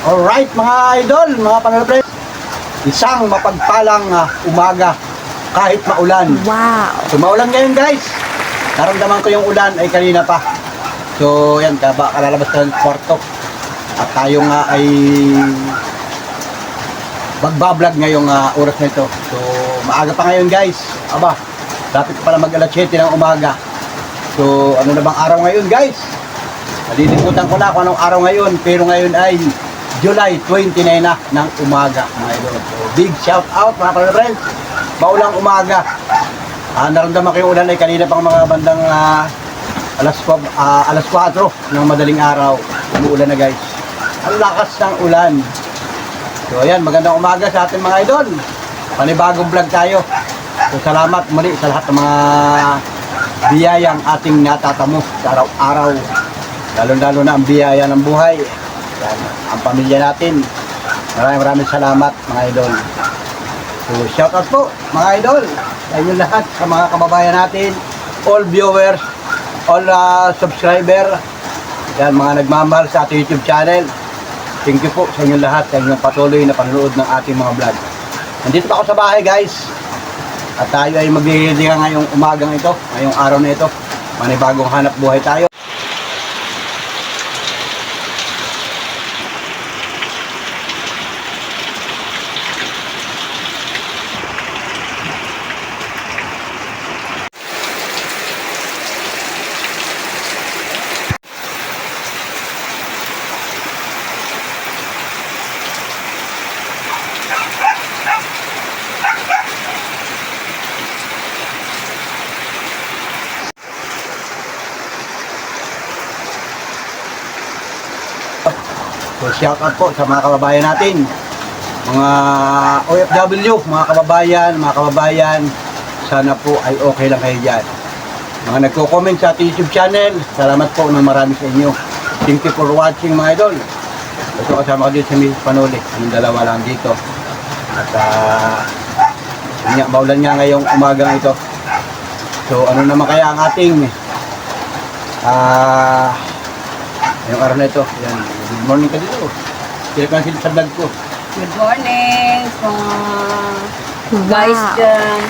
Alright mga idol, mga panalapres, isang mapagpalang umaga kahit maulan. Wow! So maulan ngayon guys, naramdaman ko yung ulan ay kanina pa. So yan, kalalabas ka ng kwarto. At tayo nga ay magbablog ngayong oras na ito. So maaga pa ngayon guys. Aba, dapat pala mag alas 7 ng umaga. So ano na bang araw ngayon guys? Nalilimutan ko na kung anong araw ngayon, pero ngayon ay July 29 na ng umaga mga idol. So, big shout out mga friends. Maulang umaga. Naramdaman ko yung ulan ay kanina pang mga bandang alas 4 ng madaling araw. Umuulan na guys. Ang lakas ng ulan. So ayan, magandang umaga sa ating mga idol. Panibagong vlog tayo. So salamat muli sa lahat ng mga biyayang ating natatamo sa araw-araw. Lalo-lalo na ang biyaya ng buhay. Yan, ang pamilya natin. Maraming salamat mga idol. So shout out po mga idol sa inyo lahat, sa mga kababayan natin, all viewers, all subscriber, yan, mga nagmamahal sa ating YouTube channel. Thank you po sa inyo lahat, sa inyong patuloy na panonood ng ating mga vlog. Nandito pa ako sa bahay guys. At tayo ay maglilidingan ngayong umagang ito, ngayong araw na ito. Manibagong hanap buhay tayo. So shout out po sa mga kababayan natin, mga OFW, mga kababayan, sana po ay okay lang kayo dyan. Mga nagko-comment sa ating YouTube channel, salamat po ng marami sa inyo. Thank you for watching mga idol. Ito kasama ko dito sa Miss Panuli, yung dalawa lang dito. At maulan nga ngayong umagang ito. So ano naman kaya ang ating yung araw na ito. Yan. Good morning ka dito. Kaya ka sa vlog ko. Good morning guys dyan.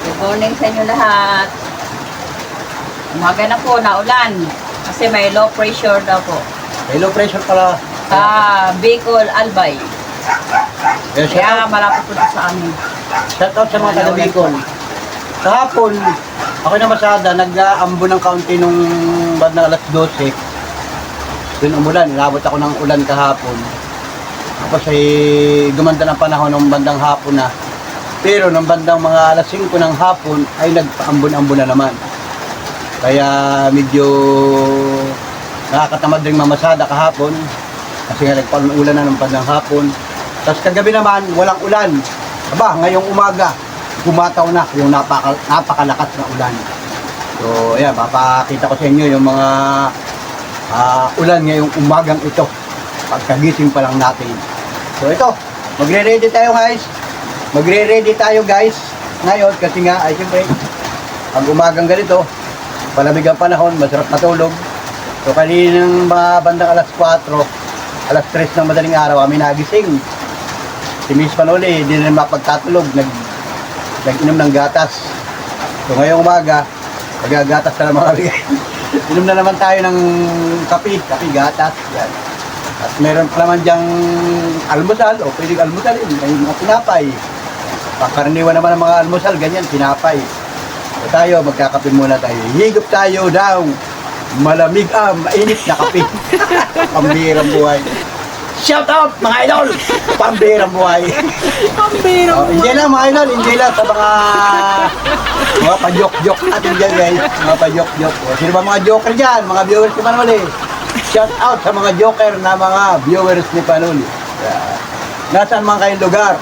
Good morning sa inyo lahat. Umaga na po, naulan. Kasi may low pressure daw po. May low pressure pala. Bicol, Albay. Kaya malapit po sa amin. Shout out sa mga taga Bicol. Kahapon, ako na masada, nag-aambo ng kaunti nung bandang alas 12. Doon umulan, inabot ako ng ulan kahapon. Tapos ay gumanda ng panahon ng bandang hapon na. Pero nung bandang mga alas 5 ng hapon ay nagpaambon-ambon na naman. Kaya medyo nakakatamad rin mamasada kahapon. Kasi nga nagpanulan na ng bandang hapon. Tapos kagabi naman, walang ulan. Aba, ngayong umaga, kumataw na yung napakalakas na ulan. So, ayan, papakita ko sa inyo yung mga ulan ngayong umagang ito. Pagkagising pa lang natin. So, ito, magre-ready tayo guys. Magre-ready tayo guys. Ngayon, kasi nga, ay siyempre, pag umagang ganito, palamig ang panahon, masarap matulog. So, kaninang mga bandang alas 4, alas 3 ng madaling araw, kami nagising. Si Miss Panuli, hindi na mapagtatulog, nag-inom ng gatas. So ngayong umaga, magagatas na naman kami. Inom na naman tayo ng kape, gatas. Yan. At meron pa naman dyang almusal, o pwedeng almusalin, may mga pinapay. Pagkaraniwan naman ang mga almusal, ganyan, pinapay. So tayo, magkakape muna tayo. Higop tayo daw, malamig mainit na kape. Pambihirang buhay. Shout out mga idol! Pambihirang buhay. Pambihirang buhay. Hindi lang mga idol, hindi lang sa mga pa-joke-joke natin dyan guys. Mga pa-joke-joke. Sino ba mga joker dyan? Mga viewers ni Panuli. Shout out sa mga joker na mga viewers ni Panuli. Nasaan man kayong lugar.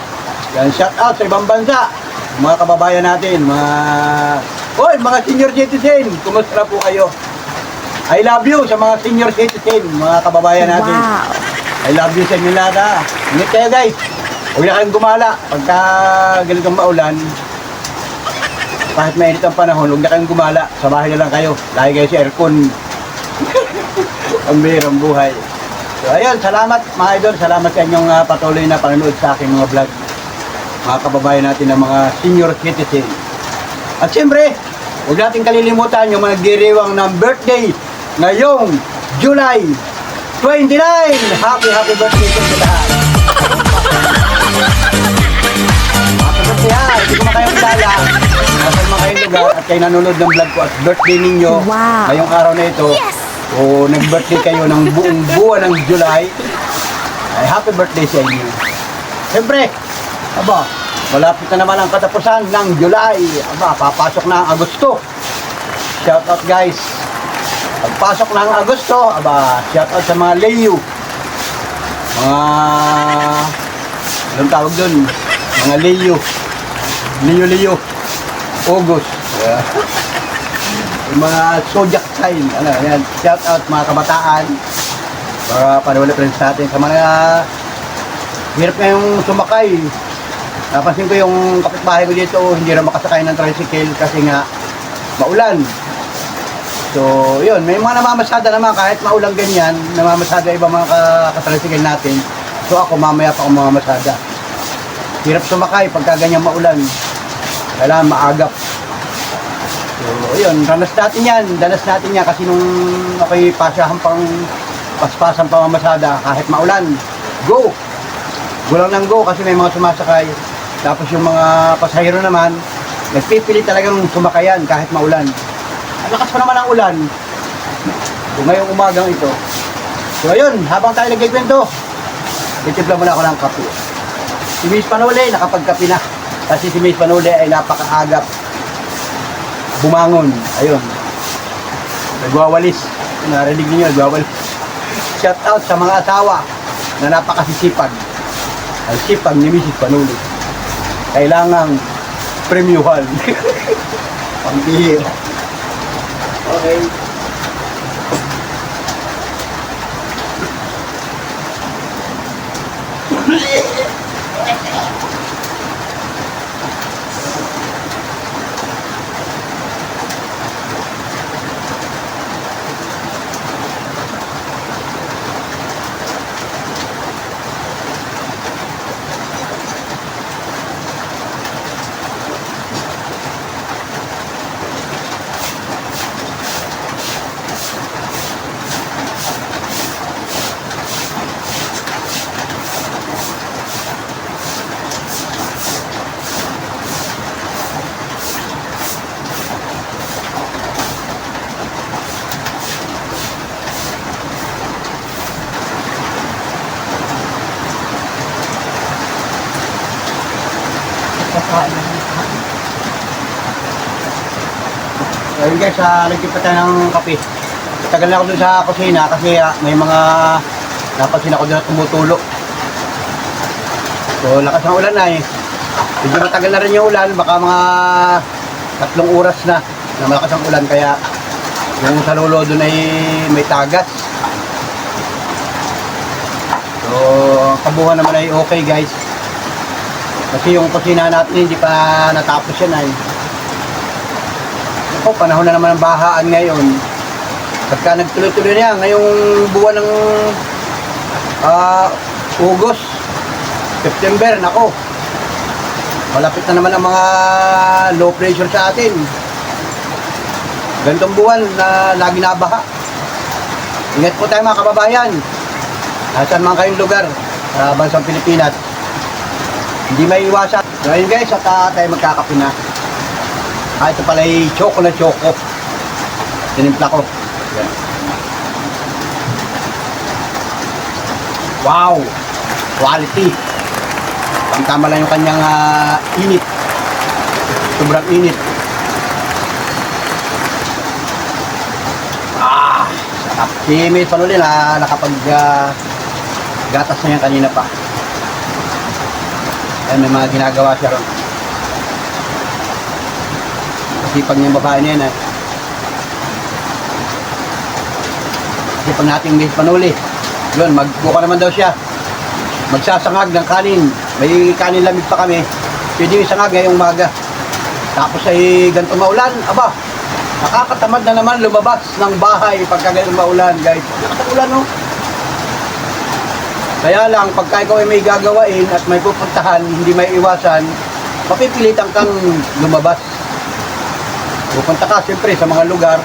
Yan, shout out sa ibang bansa. Mga kababayan natin. Mga senior citizen. Kumusta po kayo? I love you sa mga senior citizen. Mga kababayan natin. Wow! I love you sa inyo lahat. Ingat kayo guys. Huwag na kayong gumala. Pagka ganitong maulan, kahit mainit ang panahon, huwag na kayong gumala. Sa bahay na lang kayo. Lagi kayo sa aircon. Ang bihirang buhay. So ayun, salamat mga idol, salamat sa inyong patuloy na panonood sa aking mga vlog. Mga kababayan natin ng mga senior citizen. At siyempre, huwag natin kalilimutan yung mga nagdiriwang ng birthday ngayong July 29! Happy birthday sa lahat! Happy birthday ha! Hindi ko na kayong kilala. Nasa mga kayong lugar at kayo nanonood ng vlog ko at birthday ninyo ngayong araw na ito. O nag-birthday kayo ng buong buwan ng July, ay happy birthday sa inyo. Siyempre, aba, malapit na naman ang katapusan ng July. Aba, papasok na ang Agosto. Shout out guys. Pagpasok na ang Agosto, aba, shout out sa mga Leo. Mga, anong tawag dun? Mga Leo. Leo. August. Yeah. Yung mga zodiac sign, ano, yan, shout out mga kabataan para paniwala friends natin sa mga hirap na yung sumakay. Napansin ko yung kapitbahay ko dito, hindi na makasakay ng tricycle kasi nga maulan. So, yun, may mga namamasada naman kahit maulan ganyan, namamasada ibang mga katricycle natin. So ako mamaya pa akong mamamasada. Hirap sumakay pagka ganyan maulan. Kailangan maagap. So, yun, danas natin yan kasi nung ako'y pasyahan pang paspasan pamamasada kahit maulan. Go! Go lang ng go kasi may mga sumasakay. Tapos yung mga pasahero naman, nagpipili talagang sumakayan kahit maulan. Ang lakas pa naman ang ulan. So, ngayong umagang ito. So, ayun, habang tayo nagkikwento, titimpla muna ako ng kape. Si Miss Panole, nakapagkape na. Kasi si Miss Panole ay napakaagap bumangon. Ayun. Nagwawalis. Narinig niyo, nagwawalis. Shout out sa mga asawa na napakasisipag. Ang sipag ni Mrs. Panuli. Kailangang premiuhan. Pambihira. Okay. Ayun guys, nagtipa tayo ng kape. Tagal na ako dun sa kusina kasi may mga napansin ako dun na tumutulo. So lakas ng ulan na eh. Medyo matagal na rin yung ulan, baka mga 3 oras na malakas ang ulan kaya yung sa lolo dun ay may tagas. So kabuhan naman ay okay guys. Kasi yung kusina natin hindi pa natapos yan ay. Ako, panahon na naman ng bahaan ngayon. Pagka nagtuloy-tuloy na yan, ngayong buwan ng August, September, nako. Malapit na naman ang mga low pressure sa atin. Ganitong buwan na lagi nabaha. Ingat po tayo mga kababayan. Nasaan man kayong lugar sa bansang Pilipinas. Hindi may iwasan. So ayun guys, at tayo magkakape na. Ito pala ay choco na choco. Tinimpla ko. Yan. Wow! Quality. Tama lang yung kanyang init. Sobrang init. Sarap. Si Miss Panuli na nakapag-gatas na yan kanina pa. Ayan, may mga ginagawa siya ron. Sipag niyang babae na yan eh. Sipag nating Miss Panuli. Yun, magbuka naman daw siya. Magsasangag ng kanin. May kanin lamig pa kami. Pwede yung sangag ngayong umaga. Tapos ay ganito maulan. Aba, nakakatamad na naman lumabas ng bahay pagka ganito maulan guys. Nakatang ulan no? Kaya lang, pagka ikaw ay may gagawain at may pupuntahan, hindi may iwasan, mapipilitan kang lumabas. Pupunta ka, siyempre, sa mga lugar.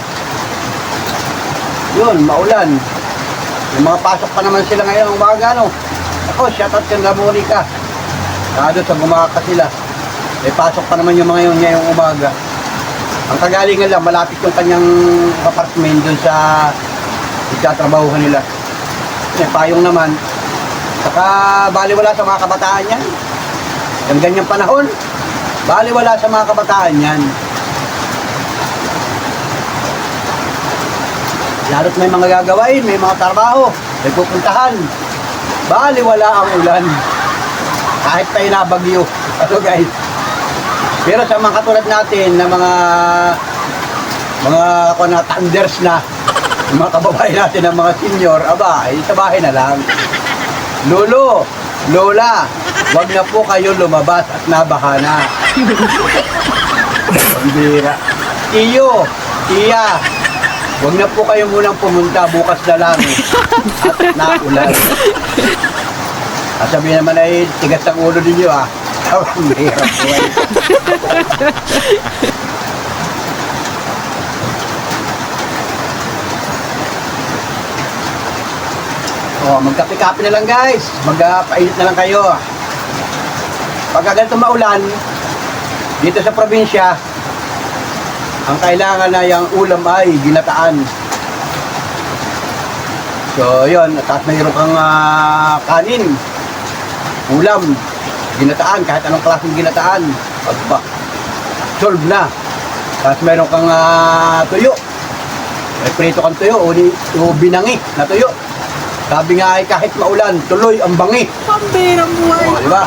Yun, maulan. Yung mga pasok pa naman sila ngayon, ang mga gano. Ako, shoutout kang Monica. Doon sa gumaka sila. May pasok pa naman yung mga yun ngayong umaga. Ang kagalingan lang, malapit yung kanyang apartment doon sa ikatrabahuhan nila. May payong naman. Saka baliwala sa mga kabataan yan. Yung ganyang panahon, baliwala sa mga kabataan yan. Lalo't may mga gagawain, may mga trabaho, may pupuntahan. Baliwala ang ulan. Kahit pa inabagyo. Ano guys? Pero sa mga katulad natin na mga thunders na, yung mga kababayan natin ng mga senior, aba, ay sa bahay na lang. Lolo, lola, wag na po kayo lumabas at nabahana. Pambira. Iyo, iya, wag na po kayo munang pumunta, bukas na lang at naulan. At sabi naman ay tigas ang ulo ninyo ah. Ang hirap po ay. Oh, magkape-kape na lang guys. Magpainit na lang kayo. Pagka ganito maulan, dito sa probinsya, ang kailangan na yung ulam ay ginataan. So, yun. Tapos mayroon kang kanin, ulam, ginataan, kahit anong klaseng ginataan. Pagba, solve na. Tapos mayroon kang tuyo. May prito kang tuyo o binangi na tuyo. Sabi nga ay kahit maulan, tuloy ang bangi. Pambirang buhay. O, di ba?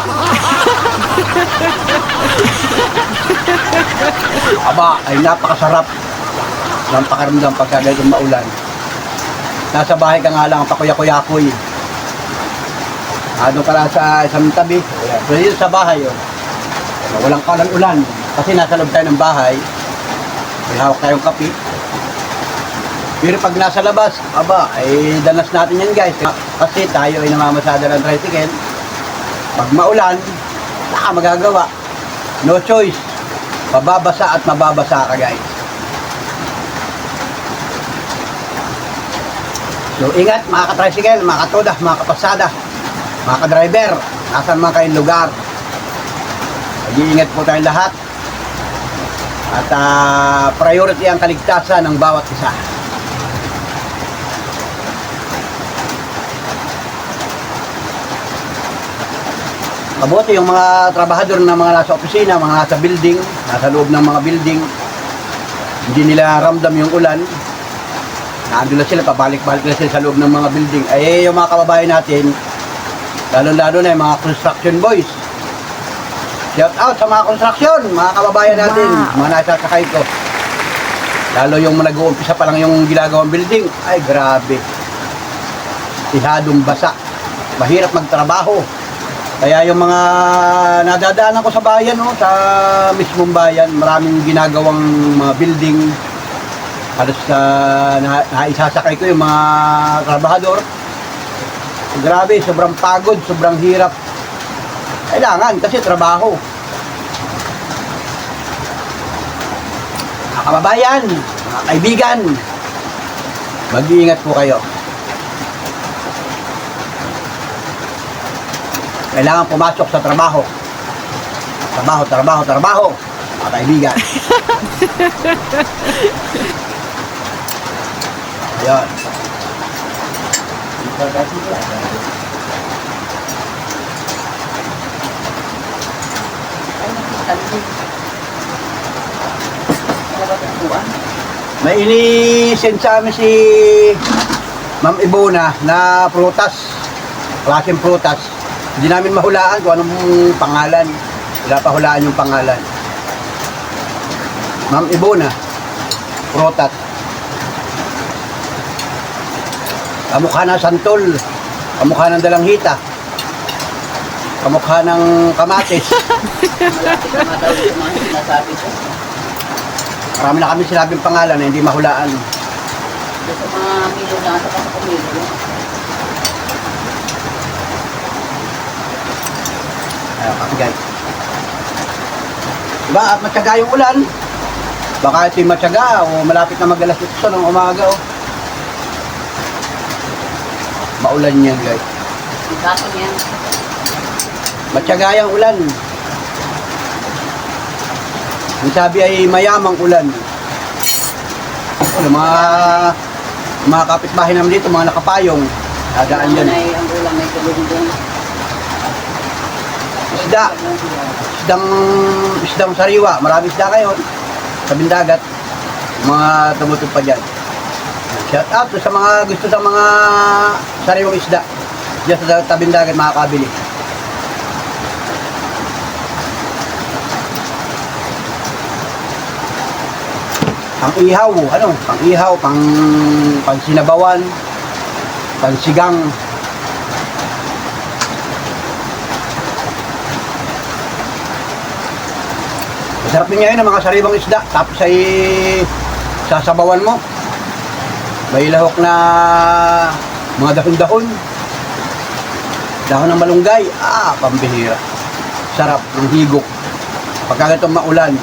Aba, ay napakasarap ng pakaramdam pagka ganitong maulan. Nasa bahay ka nga lang, pakuya-kuyakoy. Doon ka lang sa isang tabi. So, yun sa bahay, yun. Walang kalan-ulan. Kasi nasa loob tayo ng bahay. May hawak tayong kape. Pero pag nasa labas, aba, ay danas natin yan guys. Kasi tayo ay namamasada ng tricycle. Pag maulan, wala ka magagawa. No choice. Mababasa at mababasa ka guys. So ingat mga ka-tricycle, mga katoda, mga kapasada, mga ka-driver. Nasaan mga kayong lugar. Mag-iingat po tayong lahat. At priority ang kaligtasan ng bawat isa. Mabuti yung mga trabahador na mga nasa opisina, mga nasa building, nasa loob ng mga building, hindi nila ramdam yung ulan. Naandun na sila, pabalik-balik na sila sa loob ng mga building. Ay yung mga kababayan natin, lalo-lalo na yung mga construction boys. Shout out sa mga construction, mga kababayan natin, mga nasasakay ko. Lalo yung nag-uumpisa pa lang yung ginagawang building, ay grabe. Ihadong basa. Mahirap magtrabaho. Kaya yung mga nadadaanan ko sa bayan, sa mismong bayan, maraming ginagawang mga building. Halos naisasakay ko yung mga trabahador. Grabe, sobrang pagod, sobrang hirap. Kailangan kasi trabaho. Mga kababayan, mga kaibigan, mag-iingat po kayo. Kailangan pumasok sa trabaho. Trabaho, mga kaibigan. Ayan. May ini-send sa amin si Ma'am Ibona na prutas. Klaseng prutas. Hindi namin mahulaan kung anong pangalan. Wala pa hulaan yung pangalan. Ma'am Ibona, prutas. Kamukha ng santol. Kamukha ng dalanghita. Kamukha ng kamatis. Marami na kami sinabing pangalan na hindi mahulaan. Sa mga milyo na sa kumilyo. Kasi guys. Diba? At matyaga yung ulan. Baka ito'y matyaga o malapit na mag-alas 8 ng umaga. Oh. Maulan yan guys. Gatong yan. Matyaga yung ulan. Ang sabi ay mayamang ulan. Ano, mga kapitbahay naman dito, mga nakapayong. Dadaan yan. Ang ulam ay kalundong. Isda. Isdang sariwa. Marami isda ngayon. Sa bindagat. Mga tumutog pa dyan. Shout out sa mga gusto sa mga sariwang isda. Diyan sa tabing dagat makakabili. Pang ihaw, ano? Pang ihaw, pang sinabawan, pang sigang. Masarap din ngayon ang mga sariwang isda. Tapos ay sasabawan mo. May lahok na mga dahon-dahon. Dahon ng malunggay. Pambihira. Sarap ng higop. Pagka ganitong maulan.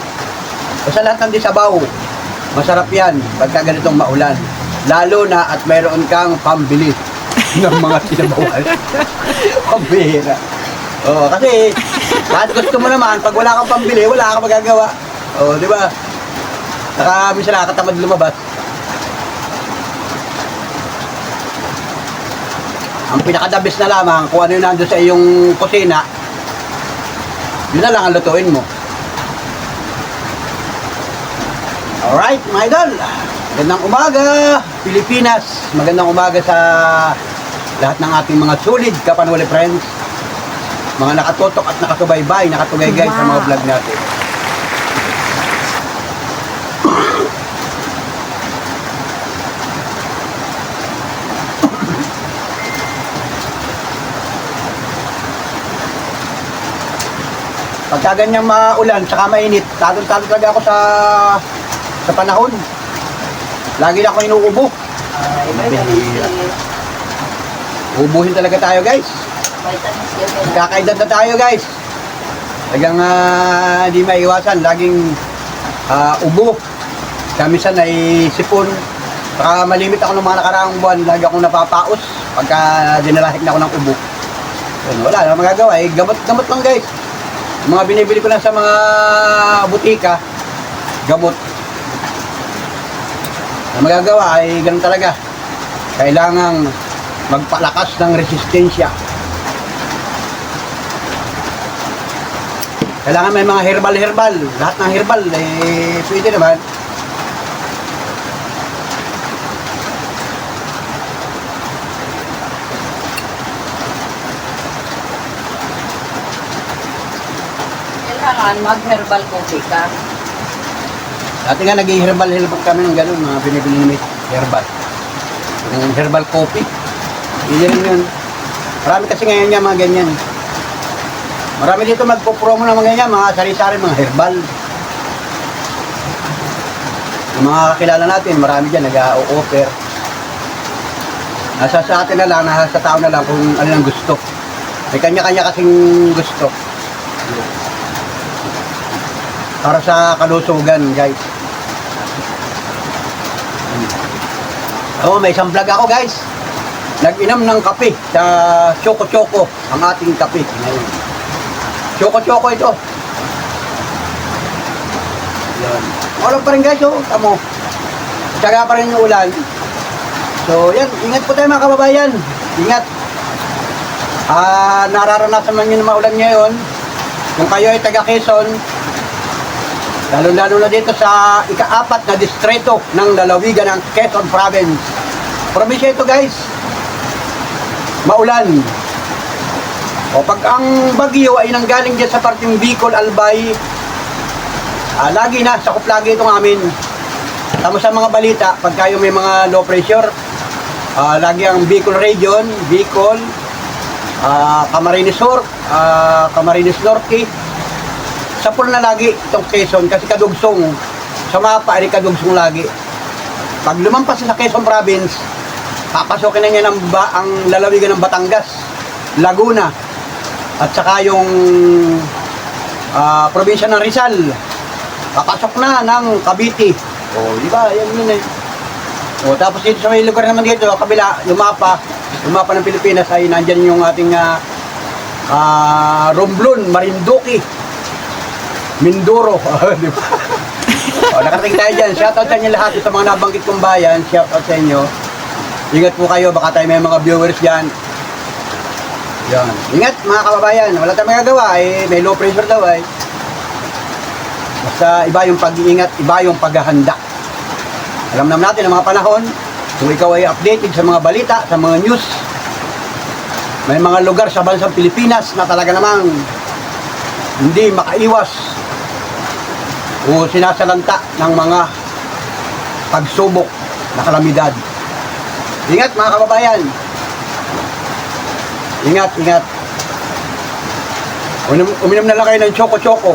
Sa lahat ng disabaw, masarap yan pagka ganitong maulan. Lalo na at mayroon kang pambili ng mga sinabawan. Pambihira. Kasi kahit gusto mo naman, pag wala kang pambili, wala kang magagawa. Di ba? Saka minsan nakakatamad lumabas. Ang pinakadabis na lamang kung ano yung nandun sa iyong kusina, yun na lang ang lutuin mo. Alright, mga idol. Magandang umaga, Pilipinas. Magandang umaga sa lahat ng ating mga solid kapanuli friends. Mga nakatutok at nakasubaybay, nakatugaygay sa mga vlog natin. Pagka ganyang maulan, saka mainit, talo-talo talaga ako sa panahon. Lagi na ako inuubo. Ubuhin talaga tayo guys. Kakaedad na tayo guys. Talagang hindi maiwasan. Laging ubo. Kamisan ay sipon. Saka malimit ako ng mga nakaraang buwan. Lagi akong napapaos pagka dinalahik na ako ng ubo. Wala na magagawa. Gamot lang guys. Mga binibili ko lang sa mga butika, gamot. Ang magagawa ay ganun talaga. Kailangang magpalakas ng resistensya. Kailangan may mga herbal. Lahat ng herbal, pwede naman. Kailangan mag-herbal coffee ka. Dati nga nag-herbal kami ng gano'n, mga binibili ni herbal. Yung herbal coffee. Hindi rin yun. Marami kasi ngayon nga mga ganyan. Marami dito magpo-promo ng mga ganyan, mga sari-sari, mga herbal. Yung mga kakilala natin, marami dyan nag-o-offer. Nasa sa atin na lang, nasa sa tao na lang kung ano ang gusto. May kanya-kanya kasing gusto. Para sa kalusugan, guys. May isang vlog ako, guys. Nag-inom ng kape sa Choco-Choco, ang ating kape ngayon. Choco-Choco ito. Yan. Ulan pa rin, guys, tamo. Tsaga pa rin yung ulan. So, yan. Ingat po tayo mga kababayan. Ingat. Nararanasan man yun na maulan ngayon. Kung kayo ay taga Quezon, lalo-lalo na dito sa ika-4 na distrito ng lalawigan ng Quezon Province. Probinsya ito guys. Maulan. Pag ang bagyo ay nanggaling dyan sa parting Bicol, Albay, lagi na, sakop lagi itong amin. Tama sa mga balita, pag kayo may mga low pressure, lagi ang Bicol region, Bicol, Camarines Sur, Camarines Norte, sa pool na lagi itong Quezon kasi kadugsong sa mapa ay kadugsong lagi. Pag lumampas sa Quezon Province, papasokin na niya ang lalawigan ng Batangas, Laguna, At saka yung probinsya ng Rizal. Papasok na ng Cavite. O, di ba? Yan yun eh. O, tapos dito sa may lugar naman dito, kabila, lumapa ng Pilipinas ay nandyan yung ating Romblon, Marinduque, Mindoro. Di ba? O, nakarating tayo dyan. Shoutout sa inyo lahat. Ito mga nabanggit kong bayan. Shoutout sa inyo. Ingat po kayo. Baka tayo may mga viewers dyan. Yan. Ingat mga kababayan. Wala tayong magagawa. May low pressure daw eh. Basta iba yung pag-iingat, iba yung paghahanda. Alam naman natin ang mga panahon, kung ikaw ay updated sa mga balita, sa mga news, may mga lugar sa bansang Pilipinas na talaga namang hindi makaiwas o sinasalanta ng mga pagsubok na kalamidad. Ingat mga kababayan. Ingat, ingat. Uminom na lang kayo ng choco-choco.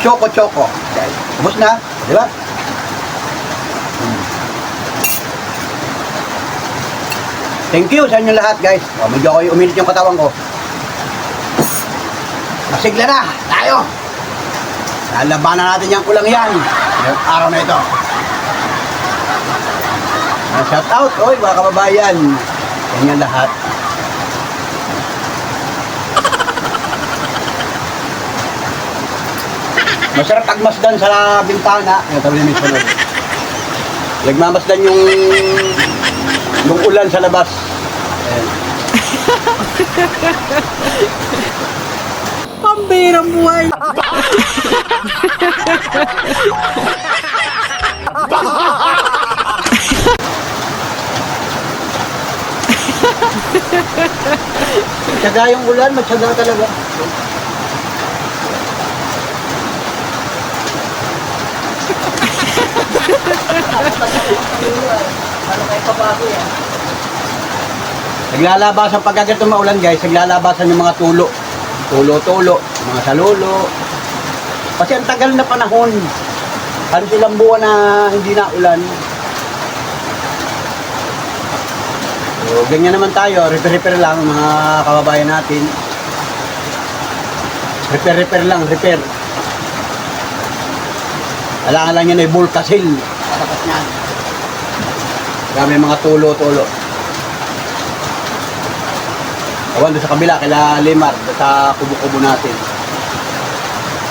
Choco-choco. Okay. Ubus na, di ba? Thank you sa inyo lahat, guys. O, medyo ako uminit yung katawan ko. Masigla na, tayo. Lalabanan natin yung kulang yan. Ngayong araw na ito. Shout out, oy, mga kababayan. Yan yung lahat. Masarap pagmasdan sa bintana. Yung tabi ni Miss nagmamasdan yung ulan sa labas. Ayan. Pambirang buhay. Matyaga yung ulan, matyaga talaga. Ano kayo pabago yan? Naglalabasan pag agad maulan guys, naglalabasan yung mga tulo. Tulo-tulo, mga salulo. Kasi ang tagal na panahon. Ano silang buwan na hindi na ulan. So, ganyan naman tayo, repair-repair lang mga kababayan natin. Repair-repair lang, repair. Kailangan lang yan ay Volcasil. Tapos yan. Kami mga tulo-tulo. Awan doon sa kabila, kila Limar, sa kubo-kubo natin.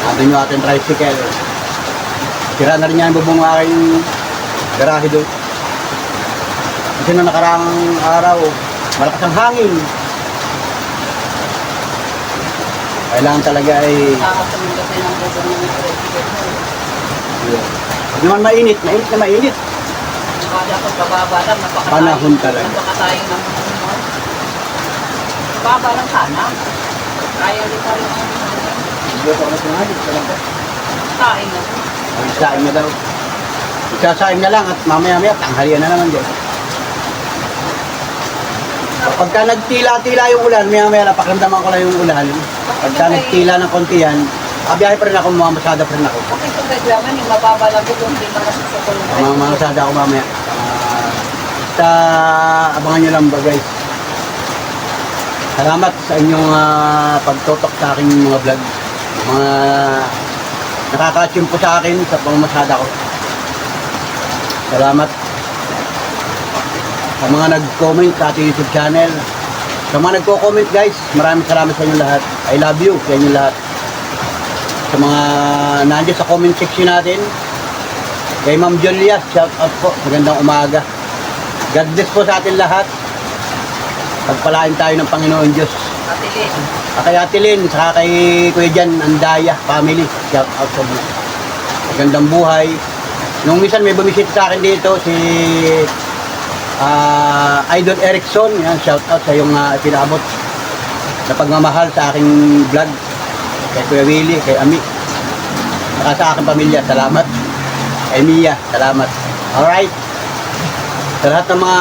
Nandun yung ating tricycle. Sira na rin yan bubong aking garahe doon. Kasi nung nakaraang araw, malakas ang hangin. Kailangan talaga ay... Nakakasunod kasi ng bubong ng tricycle mo. Huwag naman mainit, mainit na mainit. Kaya pag bababa lang, Panahon talaga. napakatayong ng baba lang sana. Kaya rin tayo ng Hindi ako na sinagit. kain na. Isasaing na daw. Isasaing na lang at mamaya-maya tanghalian na naman dyan. Pagka nagtila-tila yung ulan, maya-maya napakamdaman ko na yung ulan. Pagka nagtila ng konti yan, biyahe pa rin ako, mamamasada pa rin ako. Kasi ito kailangan yung mababa lang ito, hindi makasasakol. Mamamasada ako mamaya. Basta abangan nyo lang ba guys. Salamat sa inyong pagtotok sa aking mga vlog. Mga nakaka-tune po sa akin sa pamamasada ko. Salamat sa mga nag-comment sa ating YouTube channel. Sa mga nagko-comment guys, maraming salamat sa inyo lahat. I love you sa inyo lahat. Sa mga nandiyan sa comment section natin. Kay Ma'am Julia, shout out po. Magandang umaga. God bless po sa atin lahat. Pagpalain tayo ng Panginoon Diyos. Atilis. Kay Ate Lynn, saka kay Kuya Jan, Andaya, family. Shout out sa mga. Magandang buhay. Nung minsan may bumisita sa akin dito, si Idol Erickson. Yan, shout out sa yung pinabot na pagmamahal sa aking vlog. Kay Kuya Willie, kay Ami. Saka sa aking pamilya, salamat. Kay Mia, salamat. Alright. Sa lahat ng mga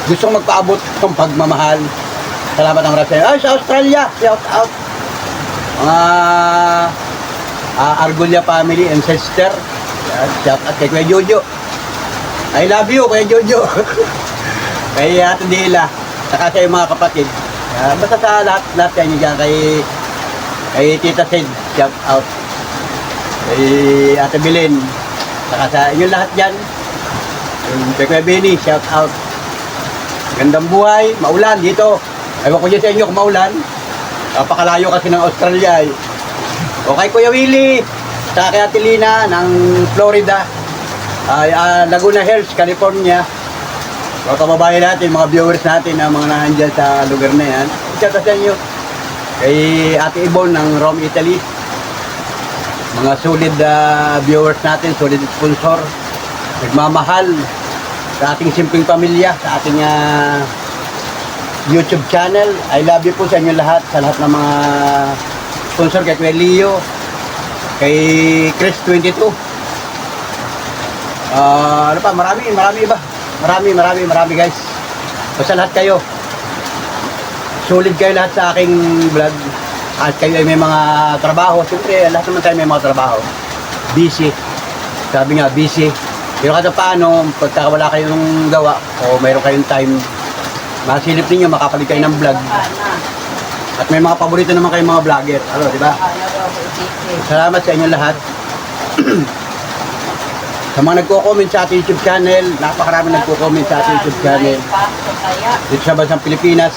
gustong magpaabot ng pagmamahal, salamat ang marami. Ay, sa Australia, shout out. Mga Argulia family and sister. Shout out kay Kuya Jojo. I love you, Kuya Jojo. Kay Ate Dila. Saka sa mga kapatid. Basta sa lahat kayo dyan. Kay Tita Sid, shout out. Kay Ate Belen. Saka sa inyo lahat dyan. Kay Kuya Benny, shout out. Gandang buhay, maulan dito. Ewan ko dyan sa inyo kung maulan. Napakalayo kasi ng Australia eh. O kay Kuya Willie, saka kay Ate Lina ng Florida. Laguna Hills, California. Mga kababayan natin, mga viewers natin na mga nandyan sa lugar na yan. Shout out sa inyo. Kay Ate Ibon ng Rome, Italy. Mga solid viewers natin, solid sponsor. Nagmamahal sa ating simpleng pamilya, sa ating YouTube channel. I love you po sa inyo lahat, sa lahat ng mga sponsor, kay Kuya Leo, kay Chris 22. Ano pa, marami iba. Marami guys. Basta lahat kayo. Solid kayo lahat sa aking vlog. At kayo ay may mga trabaho. Siyempre, lahat naman tayo may mga trabaho. Busy. Sabi nga, busy. Pero kada paano, pagka wala kayong gawa o mayroon kayong time, masilip ninyo, makapalit kayo ng vlog. At may mga paborito naman kayong mga vlogger. Ano, di ba? Salamat sa inyo lahat. Sa mga nagko-comment sa ating YouTube channel, napakarami nagko-comment sa ating YouTube channel. Dito sa bansang Pilipinas.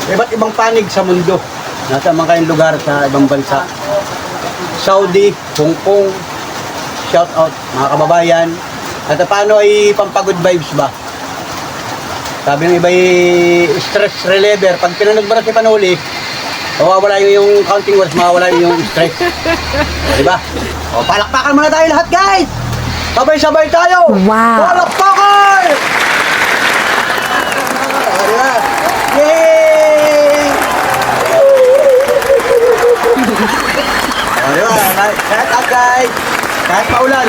Iba't ibang panig sa mundo. Nasa mga kayong lugar sa ibang bansa. Saudi, Hong Kong, shout out mga kababayan. At paano ay pampagod vibes ba? Sabi ng iba stress reliever. Pag pinanood mo na si Panuli, mawawala yung counting words, mawawala yung stress. Diba? O, palakpakan muna tayo lahat, guys! Sabay-sabay tayo! Wow! Palakpakan! Diba? Yay! Diba? Kahit up, guys! Kahit maulan!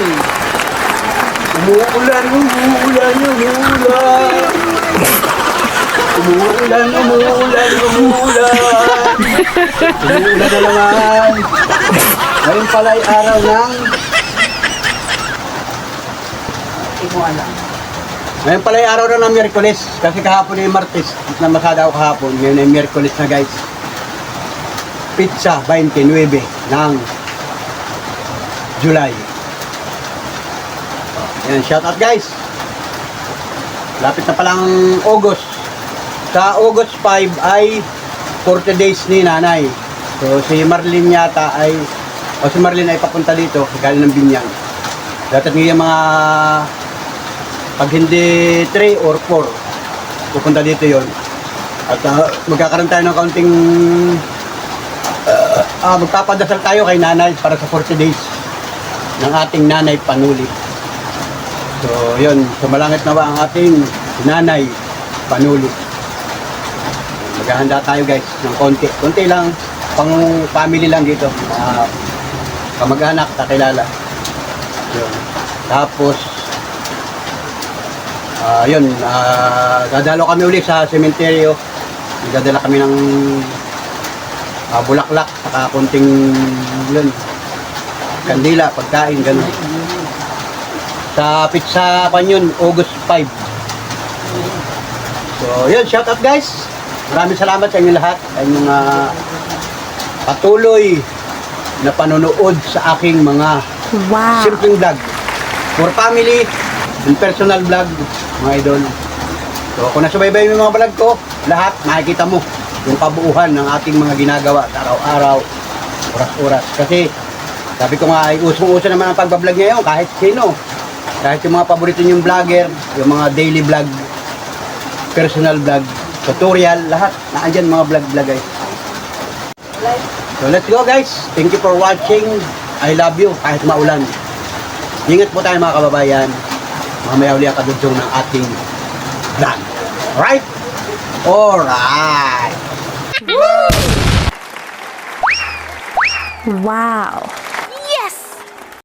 Umuulan! Umuulan na naman! Ngayon pala ay araw ng... Ngayon pala ay araw ng Miyerkules. Kasi kahapon ay Martes. Namasada ako kahapon. Ngayon ay Miyerkules na guys. Pizza 29 ng July. Yan, shout out guys. Lapit na palang August. Sa August 5 ay 40 days ni nanay. So si Marlene yata ay si Marlene ay papunta dito galing ng Binyang. Dapat ngayon mga pag hindi 3 or 4 pupunta dito yon. At magkakaroon tayo ng kaunting magpapadasal tayo kay nanay para sa 40 days ng ating nanay Panuli. So yun, sumalangit na ba ang ating nanay Panuli. Maghahanda tayo guys ng konti lang, pang family lang dito, kamag-anak, kakilala. Yun. Tapos yun, dadalo kami ulit sa sementeryo. Dadala kami ng bulaklak, saka konting yun, kandila, pagkain, gano'n. Sa pizza pan yun, August 5. So yun, shout out guys. Maraming salamat sa inyo lahat, sa inyong patuloy na panonood sa aking mga simpleng vlog. For family and personal vlog, mga idol. So kung nasubaybay mo yung mga vlog ko, lahat makikita mo yung kabuuhan ng ating mga ginagawa sa araw-araw, oras-oras. Kasi sabi ko nga ay usong-uso naman ang pagbablog ngayon, kahit sino. Kahit yung mga paborito niyong vlogger, yung mga daily vlog, personal vlog, tutorial, lahat. Naandyan mga vlog guys. So let's go guys. Thank you for watching. I love you kahit maulan. Ingat po tayo mga kababayan. Mamaya uli ang kadudyong ng ating vlog. Alright? Alright. Wow!